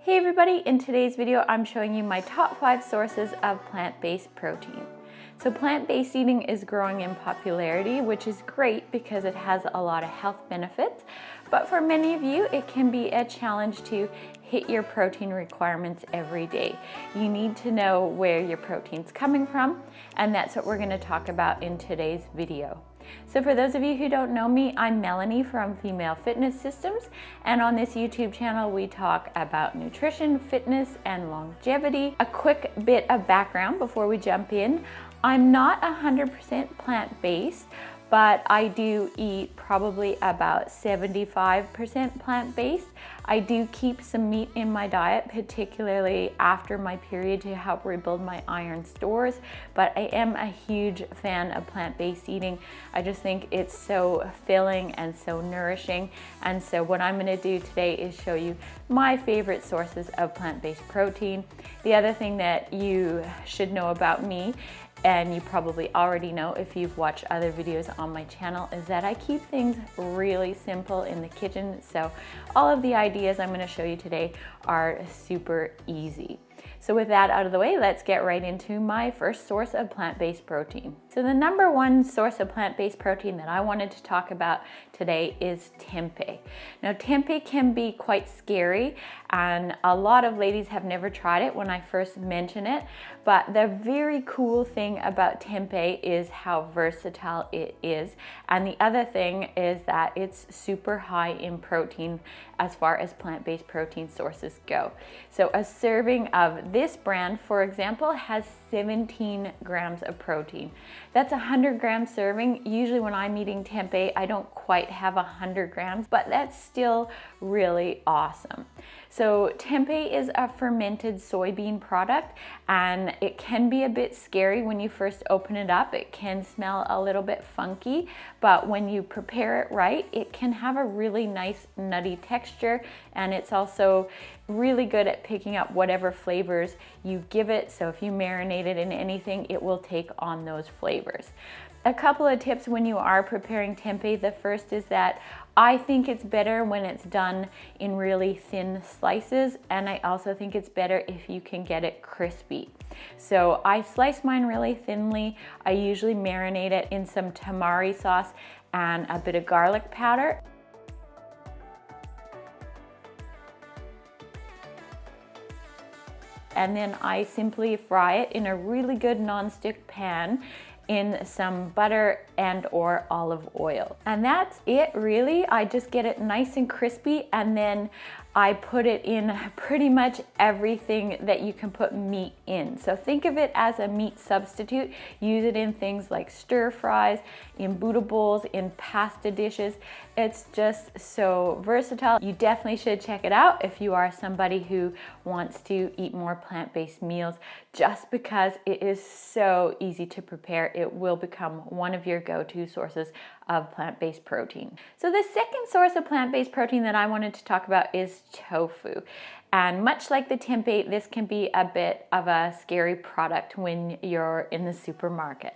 Hey everybody, in today's video I'm showing you my top 5 sources of plant-based protein. So plant-based eating is growing in popularity, which is great because it has a lot of health benefits, but for many of you it can be a challenge to hit your protein requirements every day. You need to know where your protein's coming from, and that's what we're going to talk about in today's video. So for those of you who don't know me, I'm Melanie from Female Fitness Systems, and on this YouTube channel we talk about nutrition, fitness, and longevity. A quick bit of background before we jump in. I'm not 100% plant-based, but I do eat probably about 75% plant-based. I do keep some meat in my diet, particularly after my period, to help rebuild my iron stores, but I am a huge fan of plant-based eating. I just think it's so filling and so nourishing, and so what I'm going to do today is show you my favorite sources of plant-based protein. The other thing that you should know about me, and you probably already know if you've watched other videos on my channel, is that I keep things really simple in the kitchen. So all of the ideas I'm going to show you today are super easy. So with that out of the way, let's get right into my first source of plant-based protein. So the number one source of plant-based protein that I wanted to talk about today is tempeh. Now tempeh can be quite scary, and a lot of ladies have never tried it when I first mention it, but the very cool thing about tempeh is how versatile it is, and the other thing is that it's super high in protein as far as plant-based protein sources go. So a serving of this brand, for example, has 17 grams of protein. That's a 100-gram serving. Usually when I'm eating tempeh, I don't quite have 100 grams, but that's still really awesome. So tempeh is a fermented soybean product, and it can be a bit scary when you first open it up. It can smell a little bit funky, but when you prepare it right, it can have a really nice nutty texture, and it's also really good at picking up whatever flavors you give it. So if you marinate it in anything, it will take on those flavors. A couple of tips when you are preparing tempeh. The first is that I think it's better when it's done in really thin slices, and I also think it's better if you can get it crispy. So I slice mine really thinly. I usually marinate it in some tamari sauce and a bit of garlic powder. And then I simply fry it in a really good non-stick pan in some butter and or olive oil. And that's it really. I just get it nice and crispy, and then I put it in pretty much everything that you can put meat in. So think of it as a meat substitute. Use it in things like stir fries, in Buddha bowls, in pasta dishes. It's just so versatile. You definitely should check it out if you are somebody who wants to eat more plant-based meals, just because it is so easy to prepare. It will become one of your go-to sources of plant-based protein. So the second source of plant-based protein that I wanted to talk about is tofu. And much like the tempeh, this can be a bit of a scary product when you're in the supermarket.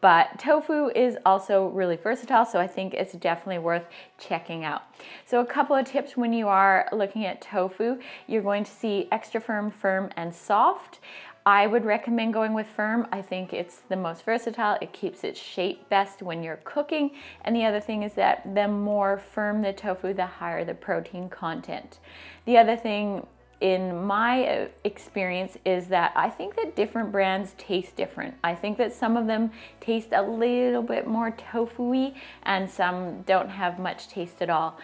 But tofu is also really versatile, so I think it's definitely worth checking out. So a couple of tips when you are looking at tofu. You're going to see extra firm, firm, and soft. I would recommend going with firm. I think it's the most versatile. It keeps its shape best when you're cooking. And the other thing is that the more firm the tofu, the higher the protein content. The other thing in my experience is that I think that different brands taste different. I think that some of them taste a little bit more tofu-y and some don't have much taste at all.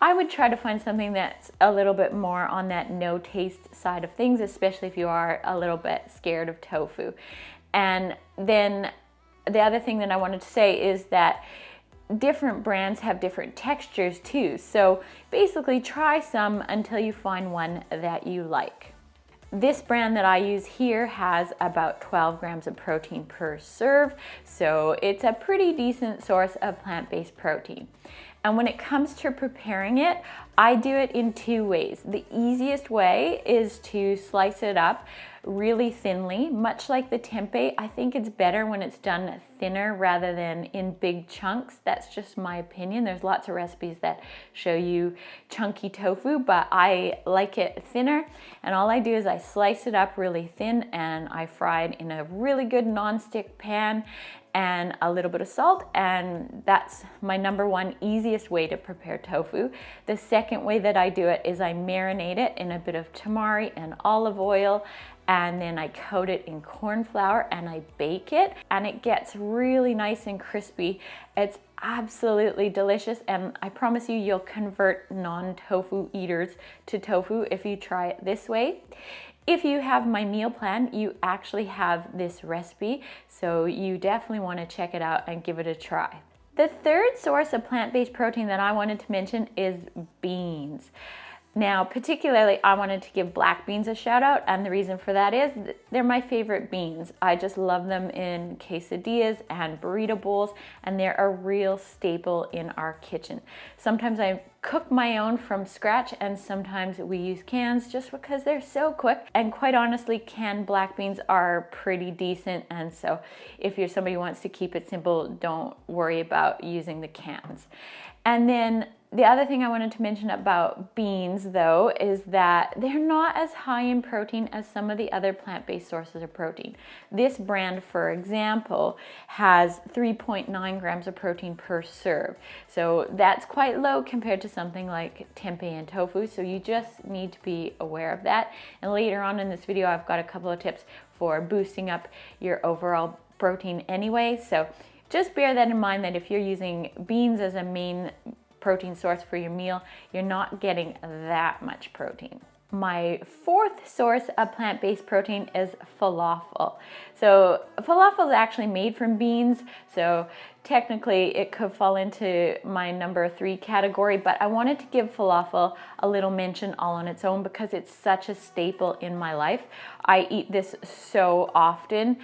I would try to find something that's a little bit more on that no taste side of things, especially if you are a little bit scared of tofu. And then the other thing that I wanted to say is that different brands have different textures too. So basically try some until you find one that you like. This brand that I use here has about 12 grams of protein per serve, so it's a pretty decent source of plant-based protein. And when it comes to preparing it, I do it in two ways. The easiest way is to slice it up really thinly, much like the tempeh. I think it's better when it's done thinner rather than in big chunks. That's just my opinion. There's lots of recipes that show you chunky tofu, but I like it thinner. And all I do is I slice it up really thin and I fry it in a really good non-stick pan and a little bit of salt, and that's my number one easiest way to prepare tofu. The second way that I do it is I marinate it in a bit of tamari and olive oil, and then I coat it in corn flour and I bake it, and it gets really nice and crispy. It's absolutely delicious, and I promise you, you'll convert non-tofu eaters to tofu if you try it this way. If you have my meal plan, you actually have this recipe, so you definitely want to check it out and give it a try. The third source of plant-based protein that I wanted to mention is beans. Now, particularly, I wanted to give black beans a shout out, and the reason for that is they're my favorite beans. I just love them in quesadillas and burrito bowls, and they're a real staple in our kitchen. Sometimes I cook my own from scratch, and sometimes we use cans just because they're so quick. And quite honestly, canned black beans are pretty decent, and so if you're somebody who wants to keep it simple, don't worry about using the cans. And then the other thing I wanted to mention about beans, though, is that they're not as high in protein as some of the other plant-based sources of protein. This brand, for example, has 3.9 grams of protein per serve. So that's quite low compared to something like tempeh and tofu, so you just need to be aware of that. And later on in this video, I've got a couple of tips for boosting up your overall protein anyway. So just bear that in mind, that if you're using beans as a main protein source for your meal, you're not getting that much protein. My fourth source of plant-based protein is falafel. So falafel is actually made from beans, so technically it could fall into my number 3 category, but I wanted to give falafel a little mention all on its own because it's such a staple in my life. I eat this so often.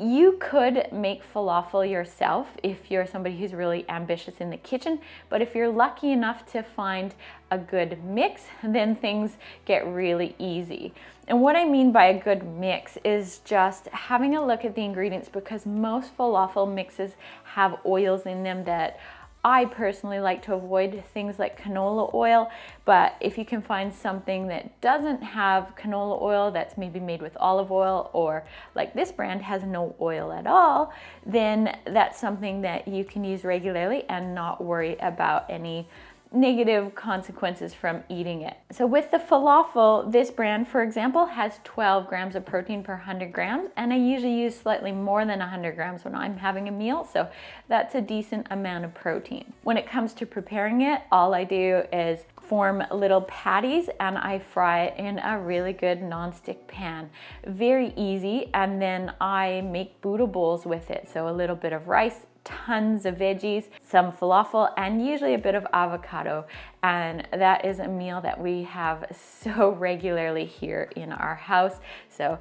You could make falafel yourself if you're somebody who's really ambitious in the kitchen, but if you're lucky enough to find a good mix, then things get really easy. And what I mean by a good mix is just having a look at the ingredients, because most falafel mixes have oils in them that I personally like to avoid, things like canola oil, but if you can find something that doesn't have canola oil, that's maybe made with olive oil, or like this brand has no oil at all, then that's something that you can use regularly and not worry about any negative consequences from eating it. So with the falafel, this brand, for example, has 12 grams of protein per 100 grams, and I usually use slightly more than 100 grams when I'm having a meal, so that's a decent amount of protein. When it comes to preparing it, all I do is form little patties and I fry it in a really good non-stick pan. Very easy, and then I make burrito bowls with it, so a little bit of rice, tons of veggies, some falafel, and usually a bit of avocado. And that is a meal that we have so regularly here in our house. So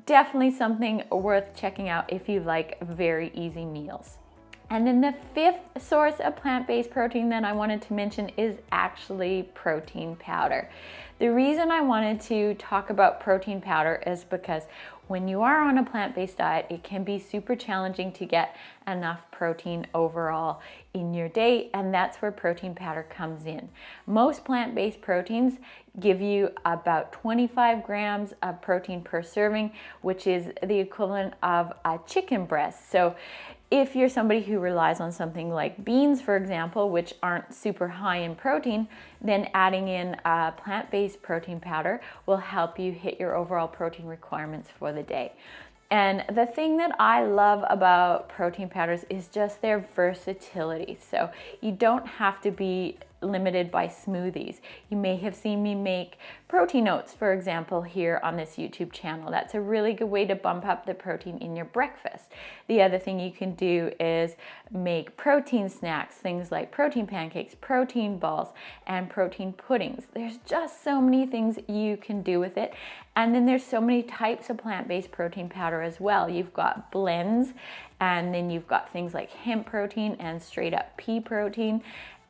definitely something worth checking out if you like very easy meals. And then the fifth source of plant-based protein that I wanted to mention is actually protein powder. The reason I wanted to talk about protein powder is because when you are on a plant-based diet, it can be super challenging to get enough protein overall in your day, and that's where protein powder comes in. Most plant-based proteins give you about 25 grams of protein per serving, which is the equivalent of a chicken breast. So if you're somebody who relies on something like beans, for example, which aren't super high in protein, then adding in a plant-based protein powder will help you hit your overall protein requirements for the day. And the thing that I love about protein powders is just their versatility. So you don't have to be limited by smoothies. You may have seen me make protein oats, for example, here on this YouTube channel. That's a really good way to bump up the protein in your breakfast. The other thing you can do is make protein snacks, things like protein pancakes, protein balls, and protein puddings. There's just so many things you can do with it. And then there's so many types of plant-based protein powder as well. You've got blends, and then you've got things like hemp protein and straight up pea protein.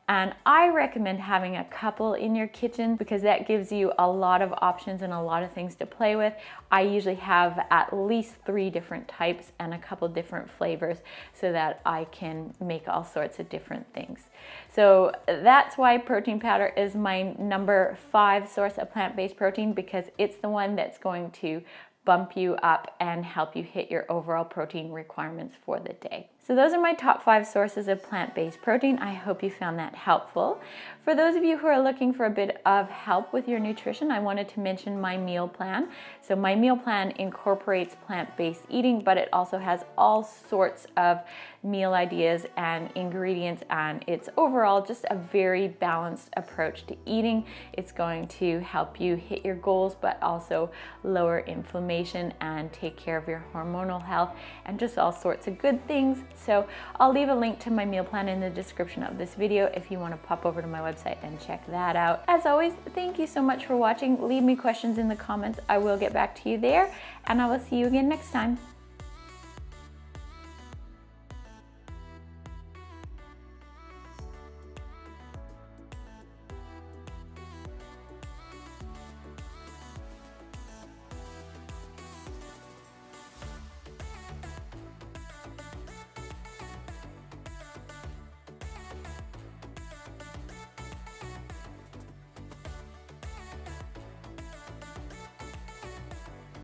And I recommend having a couple in your kitchen because that gives you a lot of options and a lot of things to play with. I usually have at least 3 different types and a couple different flavors so that I can make all sorts of different things. So that's why protein powder is my number 5 source of plant-based protein, because it's the one that's going to bump you up and help you hit your overall protein requirements for the day. So those are my top 5 sources of plant-based protein. I hope you found that helpful. For those of you who are looking for a bit of help with your nutrition, I wanted to mention my meal plan. So my meal plan incorporates plant-based eating, but it also has all sorts of meal ideas and ingredients, and it's overall just a very balanced approach to eating. It's going to help you hit your goals, but also lower inflammation and take care of your hormonal health and just all sorts of good things. So I'll leave a link to my meal plan in the description of this video if you want to pop over to my website and check that out. As always, thank you so much for watching. Leave me questions in the comments. I will get back to you there, and I will see you again next time.